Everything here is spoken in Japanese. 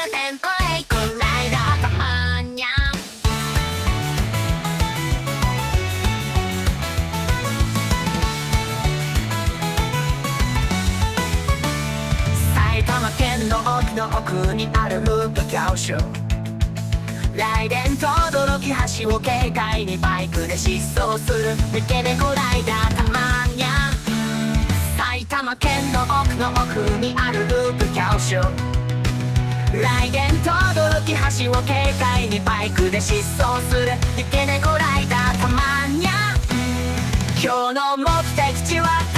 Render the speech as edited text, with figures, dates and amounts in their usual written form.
天これくらいだたまにゃ埼玉県の奥の奥にある無価教習雷電轟き橋を軽快にバイクで疾走する三毛猫ライダーたまにゃ埼玉県の奥の奥にあるループ教習雷電轟き橋を軽快にバイクで疾走する三毛猫ライダーたまにゃ今日の目的地は